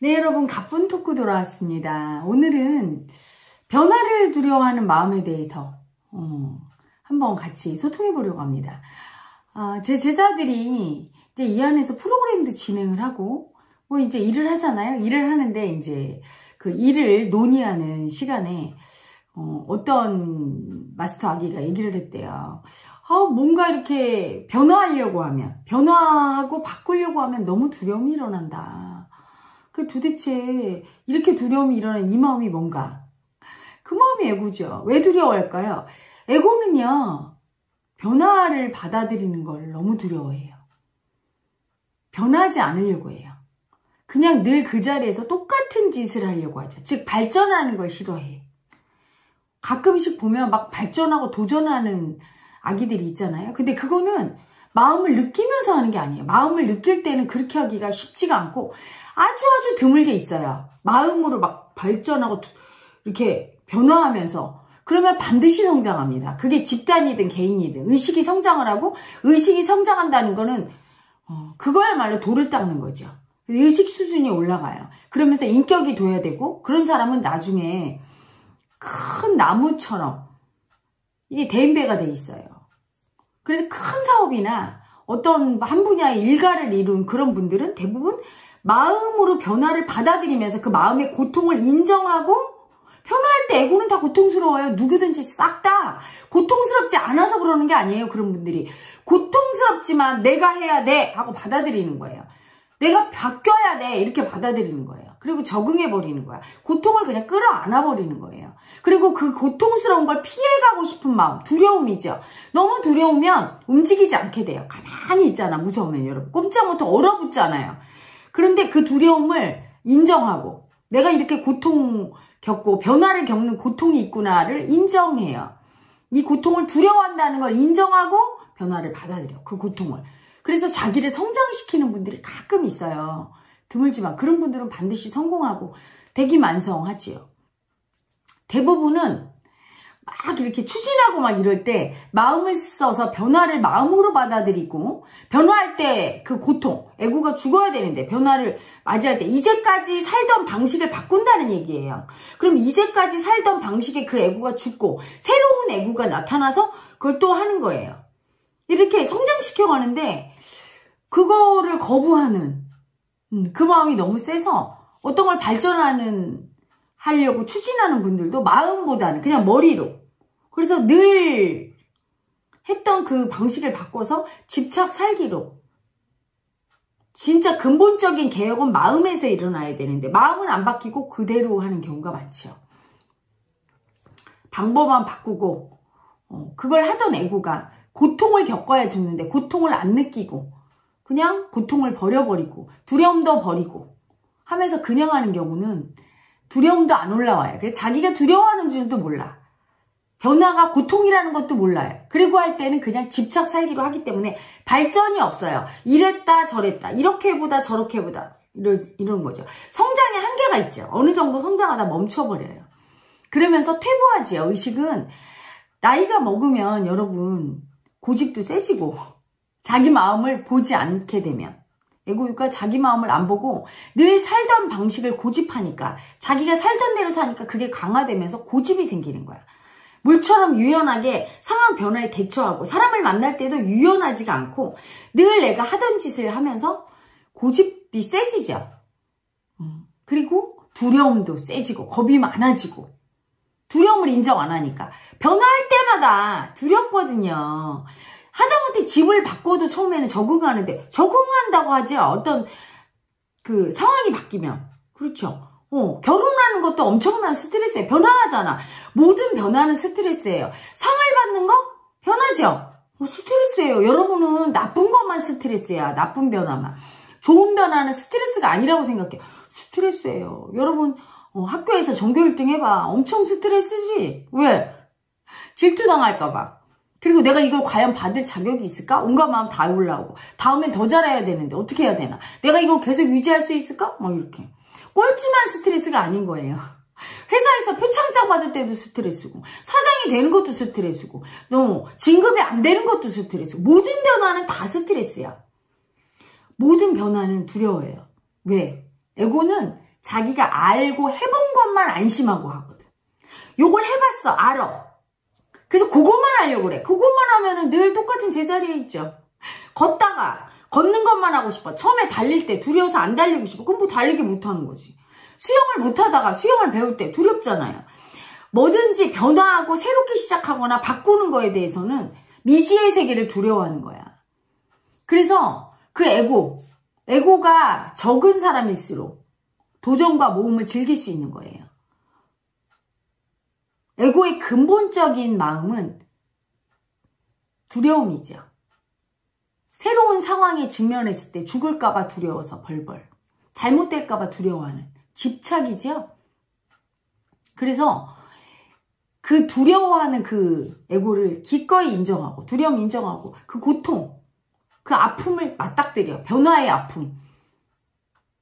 네, 여러분, 가쁜 토크 돌아왔습니다. 오늘은 변화를 두려워하는 마음에 대해서 한번 같이 소통해 보려고 합니다. 제 제자들이 이제 이 안에서 프로그램도 진행을 하고 뭐 이제 일을 하잖아요. 일을 하는데 이제 그 일을 논의하는 시간에 어떤 마스터 아기가 얘기를 했대요. 뭔가 이렇게 변화하려고 하면, 변화하고 바꾸려고 하면 너무 두려움이 일어난다. 도대체 이렇게 두려움이 일어나는 이 마음이 뭔가? 그 마음이 에고죠. 왜 두려워할까요? 에고는요, 변화를 받아들이는 걸 너무 두려워해요. 변하지 않으려고 해요. 그냥 늘 그 자리에서 똑같은 짓을 하려고 하죠. 즉, 발전하는 걸 싫어해. 가끔씩 보면 막 발전하고 도전하는 아기들이 있잖아요. 근데 그거는 마음을 느끼면서 하는 게 아니에요. 마음을 느낄 때는 그렇게 하기가 쉽지가 않고 아주 드물게 있어요. 마음으로 막 발전하고 이렇게 변화하면서. 그러면 반드시 성장합니다. 그게 집단이든 개인이든 의식이 성장을 하고, 의식이 성장한다는 거는 그거야말로 돌을 닦는 거죠. 의식 수준이 올라가요. 그러면서 인격이 둬야 되고, 그런 사람은 나중에 큰 나무처럼 이게 대인배가 돼 있어요. 그래서 큰 사업이나 어떤 한 분야의 일가를 이룬 그런 분들은 대부분 마음으로 변화를 받아들이면서 그 마음의 고통을 인정하고, 변화할 때 에고는 다 고통스러워요. 누구든지 싹 다 고통스럽지 않아서 그러는 게 아니에요. 그런 분들이 고통스럽지만 내가 해야 돼 하고 받아들이는 거예요. 내가 바뀌어야 돼 이렇게 받아들이는 거예요. 그리고 적응해버리는 거야. 고통을 그냥 끌어안아버리는 거예요. 그리고 그 고통스러운 걸 피해가고 싶은 마음, 두려움이죠. 너무 두려우면 움직이지 않게 돼요. 가만히 있잖아. 무서우면 여러분. 꼼짝 못하고 얼어붙잖아요. 그런데 그 두려움을 인정하고, 내가 이렇게 고통 겪고 변화를 겪는 고통이 있구나를 인정해요. 이 고통을 두려워한다는 걸 인정하고 변화를 받아들여. 그 고통을. 그래서 자기를 성장시키는 분들이 가끔 있어요. 드물지만 그런 분들은 반드시 성공하고 대기만성하지요. 대부분은 막 이렇게 추진하고 막 이럴 때 마음을 써서 변화를 마음으로 받아들이고, 변화할 때 그 고통, 에고가 죽어야 되는데 변화를 맞이할 때 이제까지 살던 방식을 바꾼다는 얘기예요. 그럼 이제까지 살던 방식에 그 에고가 죽고 새로운 에고가 나타나서 그걸 또 하는 거예요. 이렇게 성장시켜가는데 그거를 거부하는 그 마음이 너무 세서 어떤 걸 하려고 추진하는 분들도 마음보다는 그냥 머리로, 그래서 늘 했던 그 방식을 바꿔서 집착 살기로. 진짜 근본적인 개혁은 마음에서 일어나야 되는데 마음은 안 바뀌고 그대로 하는 경우가 많죠. 방법만 바꾸고 그걸 하던 에고가 고통을 겪어야 죽는데 고통을 안 느끼고 그냥 고통을 버려버리고 두려움도 버리고 하면서 그냥 하는 경우는 두려움도 안 올라와요. 그래서 자기가 두려워하는 줄도 몰라. 변화가 고통이라는 것도 몰라요. 그리고 할 때는 그냥 집착 살기로 하기 때문에 발전이 없어요. 이랬다 저랬다, 이렇게 해보다 저렇게 해보다 이런 거죠. 성장에 한계가 있죠. 어느 정도 성장하다 멈춰버려요. 그러면서 퇴보하지요. 의식은 나이가 먹으면 여러분 고집도 세지고, 자기 마음을 보지 않게 되면, 에고가 자기 마음을 안 보고 늘 살던 방식을 고집하니까, 자기가 살던 대로 사니까 그게 강화되면서 고집이 생기는 거야. 물처럼 유연하게 상황 변화에 대처하고, 사람을 만날 때도 유연하지가 않고 늘 내가 하던 짓을 하면서 고집이 세지죠. 그리고 두려움도 세지고 겁이 많아지고, 두려움을 인정 안 하니까 변화할 때마다 두렵거든요. 하다못해 집을 바꿔도 처음에는 적응하는데, 적응한다고 하죠. 어떤 그 상황이 바뀌면. 그렇죠. 결혼하는 것도 엄청난 스트레스예요. 변화하잖아. 모든 변화는 스트레스예요. 상을 받는 거? 변하죠. 스트레스예요. 여러분은 나쁜 것만 스트레스야. 나쁜 변화만. 좋은 변화는 스트레스가 아니라고 생각해요. 스트레스예요. 여러분 학교에서 전교 1등 해봐. 엄청 스트레스지. 왜? 질투당할까 봐. 그리고 내가 이걸 과연 받을 자격이 있을까? 온갖 마음 다 올라오고, 다음엔 더 잘해야 되는데 어떻게 해야 되나? 내가 이걸 계속 유지할 수 있을까? 막 이렇게. 꼴찌만 스트레스가 아닌 거예요. 회사에서 표창장 받을 때도 스트레스고, 사장이 되는 것도 스트레스고, 너 진급이 안 되는 것도 스트레스고, 모든 변화는 다 스트레스야. 모든 변화는 두려워해요. 왜? 에고는 자기가 알고 해본 것만 안심하고 하거든. 요걸 해봤어. 알아. 그래서 그것만 하려고 그래. 그것만 하면은 늘 똑같은 제자리에 있죠. 걷는 것만 하고 싶어. 처음에 달릴 때 두려워서 안 달리고 싶어. 그럼 뭐 달리기 못하는 거지. 수영을 못하다가 수영을 배울 때 두렵잖아요. 뭐든지 변화하고 새롭게 시작하거나 바꾸는 거에 대해서는 미지의 세계를 두려워하는 거야. 그래서 그 에고가 적은 사람일수록 도전과 모험을 즐길 수 있는 거예요. 에고의 근본적인 마음은 두려움이죠. 새로운 상황에 직면했을 때 죽을까봐 두려워서 벌벌, 잘못될까봐 두려워하는 집착이죠. 그래서 그 두려워하는 그 에고를 기꺼이 인정하고, 두려움 인정하고, 그 고통, 그 아픔을 맞닥뜨려. 변화의 아픔,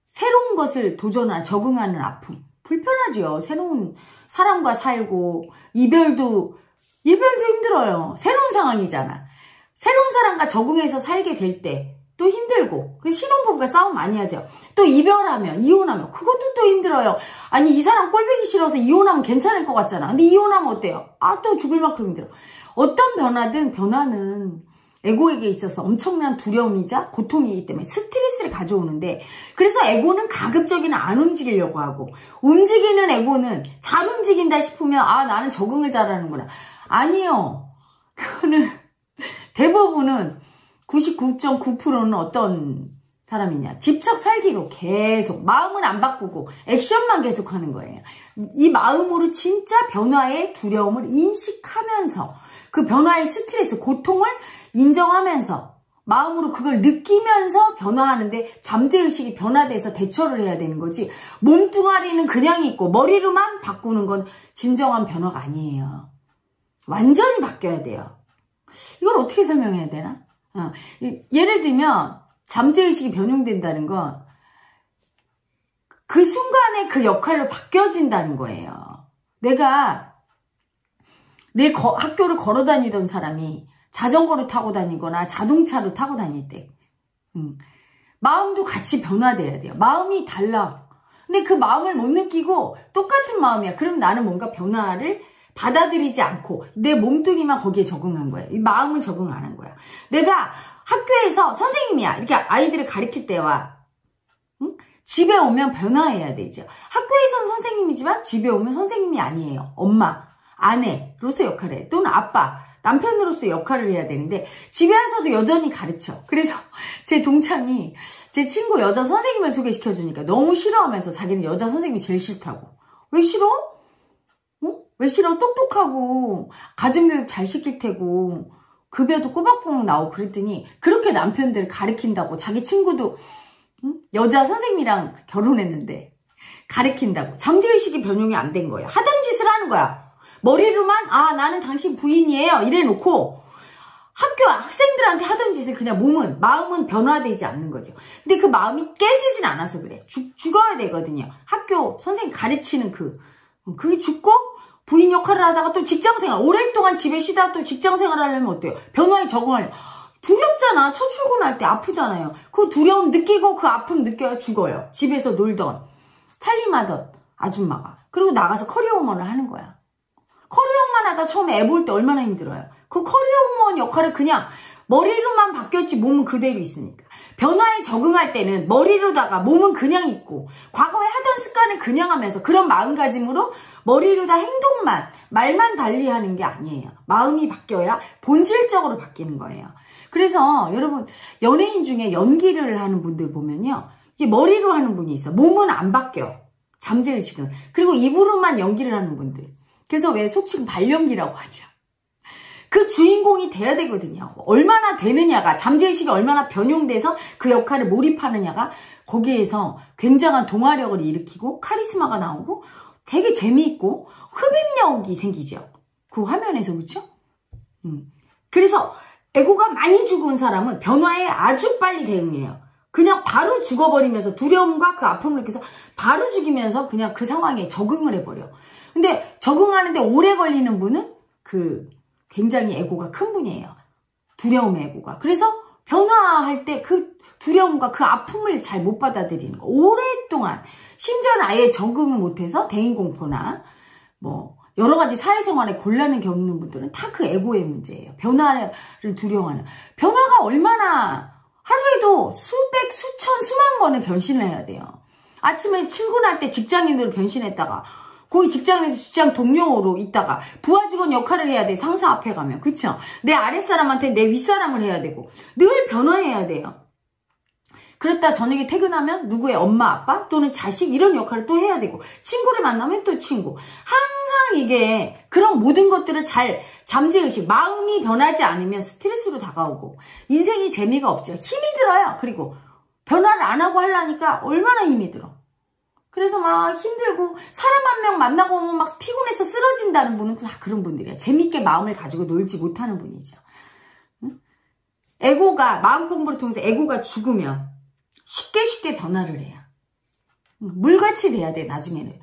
새로운 것을 적응하는 아픔. 불편하죠. 새로운 사람과 살고, 이별도 힘들어요. 새로운 상황이잖아. 새로운 사람과 적응해서 살게 될 때 또 힘들고, 그 신혼부부가 싸움 많이 하죠. 또 이혼하면 그것도 또 힘들어요. 아니, 이 사람 꼴보기 싫어서 이혼하면 괜찮을 것 같잖아. 근데 이혼하면 어때요? 또 죽을 만큼 힘들어. 어떤 변화는 에고에게 있어서 엄청난 두려움이자 고통이기 때문에 스트레스를 가져오는데, 그래서 에고는 가급적이면 안 움직이려고 하고, 움직이는 에고는 잘 움직인다 싶으면 나는 적응을 잘하는구나. 아니요. 그거는 대부분은 99.9%는 어떤 사람이냐, 집착 살기로 계속 마음은 안 바꾸고 액션만 계속하는 거예요. 이 마음으로 진짜 변화의 두려움을 인식하면서 그 변화의 스트레스, 고통을 인정하면서 마음으로 그걸 느끼면서 변화하는데 잠재의식이 변화돼서 대처를 해야 되는 거지, 몸뚱아리는 그냥 있고 머리로만 바꾸는 건 진정한 변화가 아니에요. 완전히 바뀌어야 돼요. 이걸 어떻게 설명해야 되나? 예를 들면 잠재의식이 변형된다는 건 그 순간에 그 역할로 바뀌어진다는 거예요. 내가 내 학교를 걸어 다니던 사람이 자전거를 타고 다니거나 자동차로 타고 다닐 때 마음도 같이 변화돼야 돼요. 마음이 달라. 근데 그 마음을 못 느끼고 똑같은 마음이야. 그럼 나는 뭔가 변화를 받아들이지 않고 내 몸뚱이만 거기에 적응한 거야. 이 마음은 적응 안 한 거야. 내가 학교에서 선생님이야. 이렇게 아이들을 가르칠 때와 집에 오면 변화해야 되죠. 학교에서는 선생님이지만 집에 오면 선생님이 아니에요. 엄마, 아내로서 역할을 해. 또는 아빠, 남편으로서 역할을 해야 되는데 집에 와서도 여전히 가르쳐. 그래서 제 동창이 제 친구 여자 선생님을 소개시켜주니까 너무 싫어하면서 자기는 여자 선생님이 제일 싫다고. 왜 싫어? 왜 싫어? 똑똑하고 가정교육 잘 시킬 테고 급여도 꼬박꼬박 나오고 그랬더니 그렇게 남편들 가르친다고, 자기 친구도 여자 선생님이랑 결혼했는데 가르친다고 잠재의식이 변형이 안 된 거야. 하던 짓을 하는 거야. 머리로만 나는 당신 부인이에요 이래놓고 학생들한테 하던 짓을 그냥 마음은 변화되지 않는 거죠. 근데 그 마음이 깨지진 않아서 그래. 죽어야 되거든요. 학교 선생님 가르치는 그게 죽고 부인 역할을 하다가 또 직장생활, 오랫동안 집에 쉬다가 또 직장생활을 하려면 어때요? 변화에 적응하려면 두렵잖아. 첫 출근할 때 아프잖아요. 그 두려움 느끼고 그 아픔 느껴야 죽어요. 집에서 놀던 살림하던 아줌마가. 그리고 나가서 커리어우먼을 하는 거야. 커리어우먼 하다 처음에 애 볼 때 얼마나 힘들어요. 그 커리어우먼 역할을 그냥 머리로만 바뀌었지 몸은 그대로 있으니까. 변화에 적응할 때는 머리로다가 몸은 그냥 있고 과거에 하던 습관을 그냥 하면서 그런 마음가짐으로 머리로다 행동만, 말만 달리하는 게 아니에요. 마음이 바뀌어야 본질적으로 바뀌는 거예요. 그래서 여러분, 연예인 중에 연기를 하는 분들 보면요, 이게 머리로 하는 분이 있어. 몸은 안 바뀌어. 잠재의식은. 그리고 입으로만 연기를 하는 분들. 그래서 왜 속칭 발연기라고 하죠. 그 주인공이 돼야 되거든요. 얼마나 되느냐가, 잠재의식이 얼마나 변형돼서 그 역할을 몰입하느냐가 거기에서 굉장한 동화력을 일으키고 카리스마가 나오고 되게 재미있고 흡입력이 생기죠. 그 화면에서. 그렇죠? 그래서 에고가 많이 죽은 사람은 변화에 아주 빨리 대응해요. 그냥 바로 죽어버리면서 두려움과 그 아픔을 느껴서 바로 죽이면서 그냥 그 상황에 적응을 해버려. 근데 적응하는데 오래 걸리는 분은 굉장히 에고가 큰 분이에요. 두려움의 에고가. 그래서 변화할 때 그 두려움과 그 아픔을 잘 못 받아들이는 거. 오랫동안 심지어는 아예 적응을 못해서 대인공포나 뭐 여러 가지 사회생활에 곤란을 겪는 분들은 다 그 에고의 문제예요. 변화를 두려워하는. 변화가 얼마나 하루에도 수백, 수천, 수만 번의 변신을 해야 돼요. 아침에 출근할 때 직장인으로 변신했다가 거기 직장에서 직장 동료로 있다가 부하 직원 역할을 해야 돼. 상사 앞에 가면. 그쵸? 내 아랫사람한테 내 윗사람을 해야 되고 늘 변화해야 돼요. 그랬다 저녁에 퇴근하면 누구의 엄마, 아빠 또는 자식 이런 역할을 또 해야 되고 친구를 만나면 또 친구. 항상 이게 그런 모든 것들을 잘 잠재의식, 마음이 변하지 않으면 스트레스로 다가오고 인생이 재미가 없죠. 힘이 들어요. 그리고 변화를 안 하고 하려니까 얼마나 힘이 들어. 그래서 막 힘들고 사람 한 명 만나고 오면 막 피곤해서 쓰러진다는 분은 다 그런 분들이에요. 재밌게 마음을 가지고 놀지 못하는 분이죠. 응? 에고가 마음 공부를 통해서 에고가 죽으면 쉽게 변화를 해요. 물같이 돼야 돼 나중에는.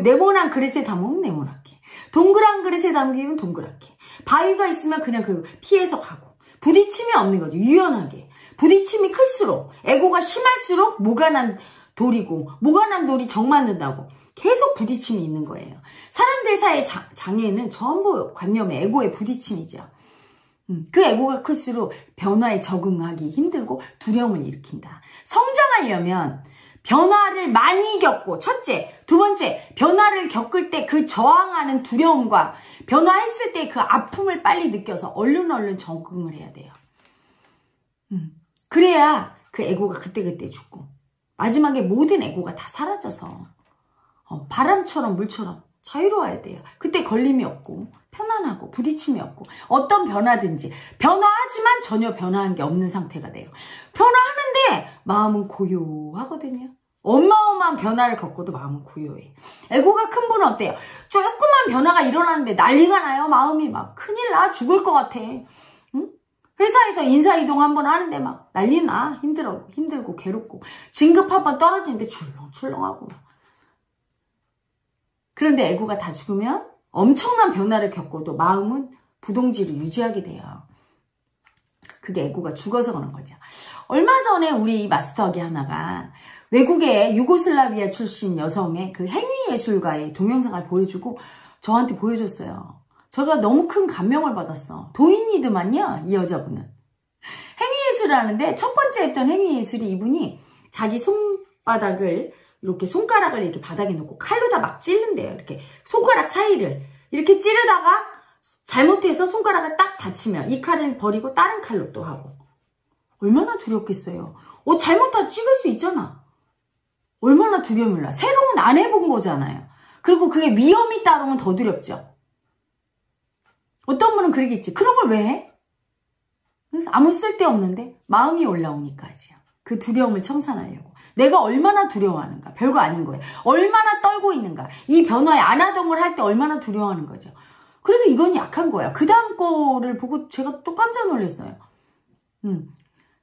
네모난 그릇에 담으면 네모나게, 동그란 그릇에 담기면 동그랗게. 바위가 있으면 그냥 그 피해서 가고 부딪힘이 없는 거죠. 유연하게. 부딪힘이 클수록 에고가 심할수록 모가 난 돌이고 모가 난 돌이 정 만든다고 계속 부딪힘이 있는 거예요. 사람들 사이의 장애는 전부 관념의 에고의 부딪힘이죠. 그 에고가 클수록 변화에 적응하기 힘들고 두려움을 일으킨다. 성장하려면 변화를 많이 겪고 첫째, 두 번째 변화를 겪을 때 그 저항하는 두려움과 변화했을 때 그 아픔을 빨리 느껴서 얼른 적응을 해야 돼요. 그래야 그 에고가 그때그때 죽고 마지막에 모든 에고가 다 사라져서 바람처럼 물처럼 자유로워야 돼요. 그때 걸림이 없고 편안하고 부딪힘이 없고 어떤 변화든지 변화하지만 전혀 변화한 게 없는 상태가 돼요. 변화하는데 마음은 고요하거든요. 어마어마한 변화를 겪고도 마음은 고요해. 에고가 큰 분은 어때요? 조그만 변화가 일어나는데 난리가 나요. 마음이 막 큰일 나 죽을 것 같아. 응? 회사에서 인사이동 한번 하는데 막 난리 나. 힘들고 괴롭고 진급 한번 떨어지는데 출렁출렁하고. 그런데 에고가 다 죽으면 엄청난 변화를 겪고도 마음은 부동지를 유지하게 돼요. 그게 에고가 죽어서 그런 거죠. 얼마 전에 우리 마스터기 하나가 외국의 유고슬라비아 출신 여성의 그 행위예술가의 동영상을 보여주고 저한테 보여줬어요. 제가 너무 큰 감명을 받았어. 도인이더만요, 이 여자분은. 행위예술을 하는데 첫 번째 했던 행위예술이 이분이 자기 손바닥을 이렇게 손가락을 이렇게 바닥에 놓고 칼로다 막 찌른대요. 이렇게 손가락 사이를 이렇게 찌르다가 잘못해서 손가락을 딱 다치면 이 칼을 버리고 다른 칼로 또 하고. 얼마나 두렵겠어요. 잘못하다 찍을 수 있잖아. 얼마나 두려움을 나. 새로운 안 해본 거잖아요. 그리고 그게 위험이 따르면 더 두렵죠. 어떤 분은 그러겠지. 그런 걸 왜 해? 그래서 아무 쓸데없는데 마음이 올라오니까지요. 그 두려움을 청산하려고. 내가 얼마나 두려워하는가. 별거 아닌 거예요. 얼마나 떨고 있는가. 이 변화에 안 하던 걸 할 때 얼마나 두려워하는 거죠. 그래도 이건 약한 거야. 그 다음 거를 보고 제가 또 깜짝 놀랐어요.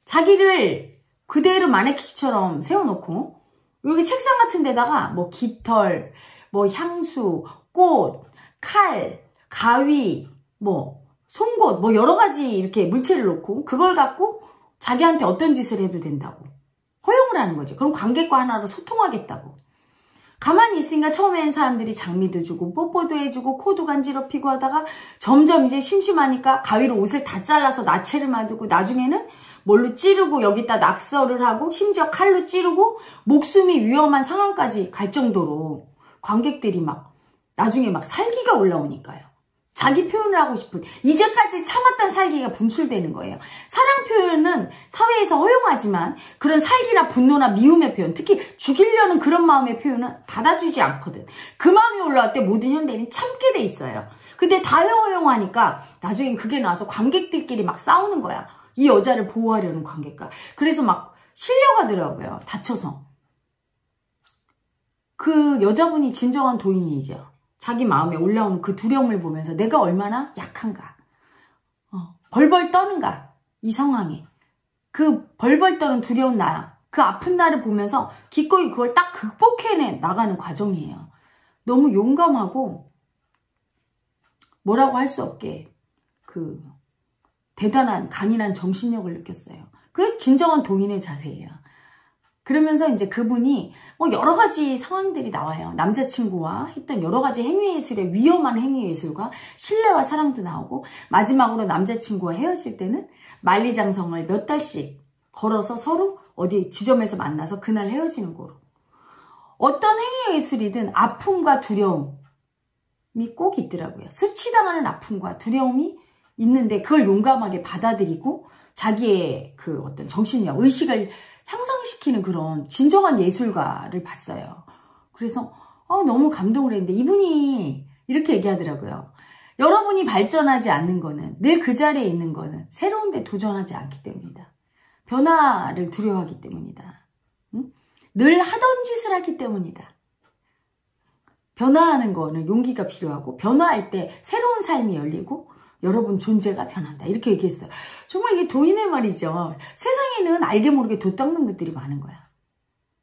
자기를 그대로 마네킹처럼 세워놓고 여기 책상 같은 데다가 뭐 깃털, 뭐 향수, 꽃, 칼, 가위, 뭐 송곳, 뭐 여러 가지 이렇게 물체를 놓고 그걸 갖고 자기한테 어떤 짓을 해도 된다고 허용을 하는 거죠. 그럼 관객과 하나로 소통하겠다고. 가만히 있으니까 처음엔 사람들이 장미도 주고 뽀뽀도 해주고 코도 간지럽히고 하다가 점점 이제 심심하니까 가위로 옷을 다 잘라서 나체를 만들고 나중에는 뭘로 찌르고 여기다 낙서를 하고 심지어 칼로 찌르고 목숨이 위험한 상황까지 갈 정도로 관객들이 막 나중에 막 살기가 올라오니까요. 자기 표현을 하고 싶은 이제까지 참았던 살기가 분출되는 거예요. 사랑 표현은 사회에서 허용하지만 그런 살기나 분노나 미움의 표현, 특히 죽이려는 그런 마음의 표현은 받아주지 않거든. 그 마음이 올라올 때 모든 현대인이 참게 돼 있어요. 근데 다 허용하니까 나중엔 그게 나와서 관객들끼리 막 싸우는 거야. 이 여자를 보호하려는 관객과. 그래서 막 실려가더라고요. 다쳐서. 그 여자분이 진정한 도인이죠. 자기 마음에 올라오는 그 두려움을 보면서 내가 얼마나 약한가. 벌벌 떠는가. 이 상황에. 그 벌벌 떠는 두려운 나. 그 아픈 나를 보면서 기꺼이 그걸 딱 극복해 나가는 과정이에요. 너무 용감하고 뭐라고 할 수 없게 그 대단한 강인한 정신력을 느꼈어요. 그게 진정한 도인의 자세예요. 그러면서 이제 그분이 뭐 여러 가지 상황들이 나와요. 남자친구와 했던 여러 가지 행위예술의 위험한 행위예술과 신뢰와 사랑도 나오고, 마지막으로 남자친구와 헤어질 때는 만리장성을 몇 달씩 걸어서 서로 어디 지점에서 만나서 그날 헤어지는 거로. 어떤 행위예술이든 아픔과 두려움이 꼭 있더라고요. 수치당하는 아픔과 두려움이 있는데 그걸 용감하게 받아들이고 자기의 그 어떤 정신력, 의식을 향상시키는 그런 진정한 예술가를 봤어요. 그래서 너무 감동을 했는데 이분이 이렇게 얘기하더라고요. 여러분이 발전하지 않는 거는, 늘 그 자리에 있는 거는 새로운 데 도전하지 않기 때문이다. 변화를 두려워하기 때문이다. 응? 늘 하던 짓을 하기 때문이다. 변화하는 거는 용기가 필요하고, 변화할 때 새로운 삶이 열리고 여러분 존재가 변한다. 이렇게 얘기했어요. 정말 이게 도인의 말이죠. 세상에는 알게 모르게 돛 닦는 것들이 많은 거야.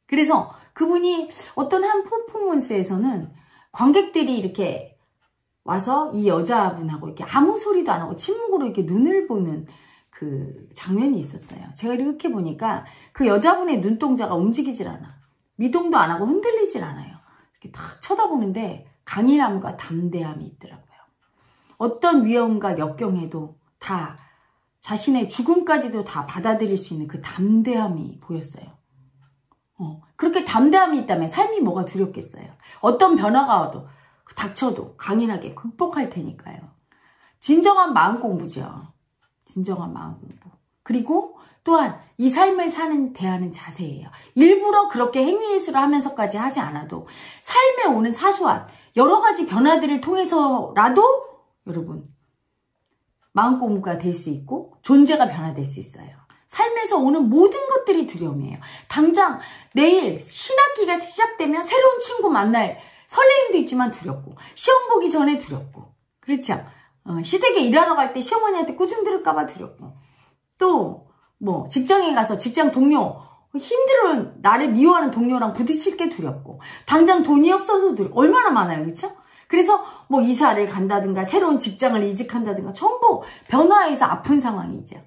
그래서 그분이 어떤 한 퍼포먼스에서는 관객들이 이렇게 와서 이 여자분하고 이렇게 아무 소리도 안 하고 침묵으로 이렇게 눈을 보는 그 장면이 있었어요. 제가 이렇게 보니까 그 여자분의 눈동자가 움직이질 않아. 미동도 안 하고 흔들리질 않아요. 이렇게 딱 쳐다보는데 강인함과 담대함이 있더라고요. 어떤 위험과 역경에도 다 자신의 죽음까지도 다 받아들일 수 있는 그 담대함이 보였어요. 그렇게 담대함이 있다면 삶이 뭐가 두렵겠어요. 어떤 변화가 와도 닥쳐도 강인하게 극복할 테니까요. 진정한 마음 공부죠. 진정한 마음 공부. 그리고 또한 이 삶을 대하는 자세예요. 일부러 그렇게 행위예술을 하면서까지 하지 않아도 삶에 오는 사소한 여러 가지 변화들을 통해서라도 여러분 마음 공부가 될 수 있고 존재가 변화될 수 있어요. 삶에서 오는 모든 것들이 두려움이에요. 당장 내일 신학기가 시작되면 새로운 친구 만날 설레임도 있지만 두렵고, 시험 보기 전에 두렵고, 그렇죠? 시댁에 일하러 갈 때 시어머니한테 꾸중 들을까 봐 두렵고, 또 뭐 직장에 가서 직장 동료, 힘들어 나를 미워하는 동료랑 부딪힐 게 두렵고, 당장 돈이 없어서 얼마나 많아요. 그렇죠? 그래서 뭐 이사를 간다든가 새로운 직장을 이직한다든가 전부 변화해서 아픈 상황이죠.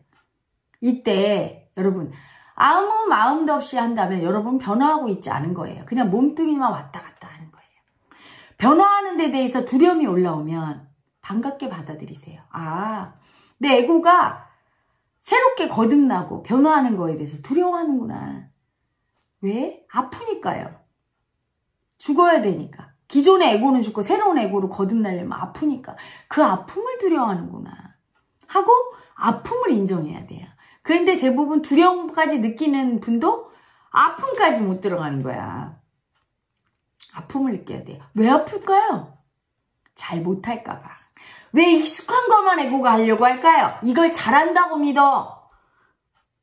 이때 여러분 아무 마음도 없이 한다면 여러분 변화하고 있지 않은 거예요. 그냥 몸뚱이만 왔다 갔다 하는 거예요. 변화하는 데 대해서 두려움이 올라오면 반갑게 받아들이세요. 내 에고가 새롭게 거듭나고 변화하는 거에 대해서 두려워하는구나. 왜? 아프니까요. 죽어야 되니까. 기존의 에고는 죽고 새로운 에고로 거듭나려면 아프니까. 그 아픔을 두려워하는구나 하고 아픔을 인정해야 돼요. 그런데 대부분 두려움까지 느끼는 분도 아픔까지 못 들어가는 거야. 아픔을 느껴야 돼요. 왜 아플까요? 잘 못할까 봐. 왜 익숙한 것만 에고가 하려고 할까요? 이걸 잘한다고 믿어.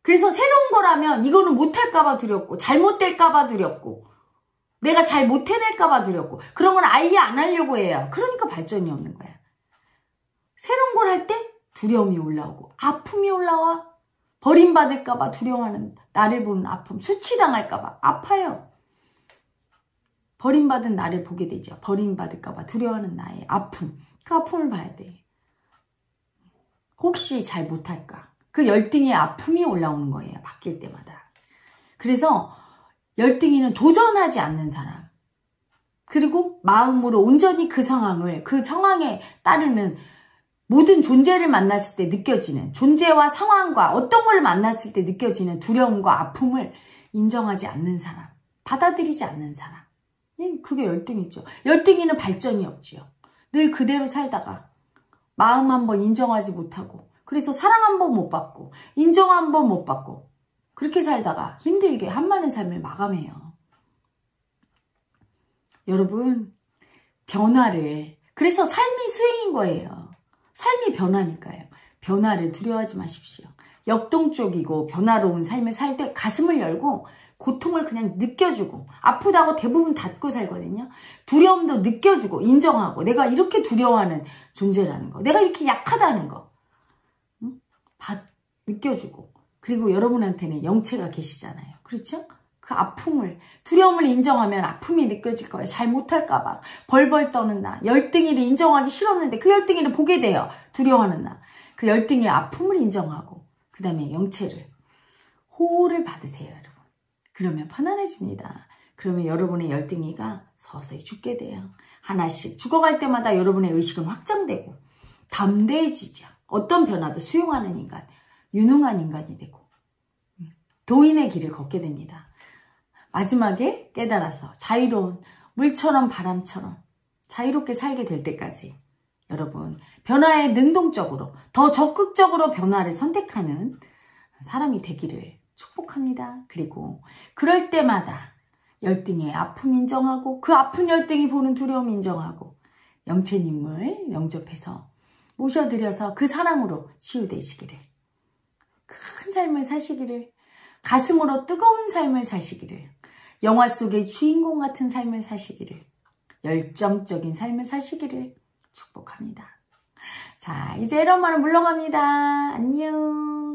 그래서 새로운 거라면 이거는 못할까 봐 두렵고, 잘못될까 봐 두렵고, 내가 잘 못 해낼까 봐 두렵고, 그런 건 아예 안 하려고 해요. 그러니까 발전이 없는 거야. 새로운 걸 할 때 두려움이 올라오고 아픔이 올라와. 버림받을까 봐 두려워하는, 나를 보는 아픔, 수치당할까 봐 아파요. 버림받은 나를 보게 되죠. 버림받을까 봐 두려워하는 나의 아픔. 그 아픔을 봐야 돼. 혹시 잘 못할까. 그 열등의 아픔이 올라오는 거예요. 바뀔 때마다. 그래서 열등이는 도전하지 않는 사람. 그리고 마음으로 온전히 그 상황에 따르는 모든 존재를 만났을 때 느껴지는, 존재와 상황과 어떤 걸 만났을 때 느껴지는 두려움과 아픔을 인정하지 않는 사람. 받아들이지 않는 사람. 그게 열등이죠. 열등이는 발전이 없지요. 늘 그대로 살다가 마음 한번 인정하지 못하고, 그래서 사랑 한번 못 받고, 인정 한번 못 받고, 그렇게 살다가 힘들게 한많은 삶을 마감해요. 여러분, 변화를, 그래서 삶이 수행인 거예요. 삶이 변화니까요. 변화를 두려워하지 마십시오. 역동적이고 변화로운 삶을 살 때 가슴을 열고 고통을 그냥 느껴주고, 아프다고 대부분 닫고 살거든요. 두려움도 느껴주고 인정하고, 내가 이렇게 두려워하는 존재라는 거, 내가 이렇게 약하다는 거 느껴주고, 그리고 여러분한테는 영체가 계시잖아요. 그렇죠? 그 아픔을, 두려움을 인정하면 아픔이 느껴질 거예요. 잘 못할까 봐 벌벌 떠는 나, 열등이를 인정하기 싫었는데 그 열등이를 보게 돼요. 두려워하는 나, 그 열등이의 아픔을 인정하고, 그 다음에 영체를 호를 받으세요, 여러분. 그러면 편안해집니다. 그러면 여러분의 열등이가 서서히 죽게 돼요. 하나씩 죽어갈 때마다 여러분의 의식은 확장되고 담대해지죠. 어떤 변화도 수용하는 인간, 유능한 인간이 되고 도인의 길을 걷게 됩니다. 마지막에 깨달아서 자유로운 물처럼 바람처럼 자유롭게 살게 될 때까지 여러분 변화에 능동적으로 더 적극적으로 변화를 선택하는 사람이 되기를 축복합니다. 그리고 그럴 때마다 열등의 아픔 인정하고 그 아픈 열등이 보는 두려움 인정하고 영체님을 영접해서 모셔드려서 그 사랑으로 치유되시기를, 큰 삶을 사시기를, 가슴으로 뜨거운 삶을 사시기를, 영화 속의 주인공 같은 삶을 사시기를, 열정적인 삶을 사시기를 축복합니다. 자, 이제 이런 말은 물러갑니다. 안녕.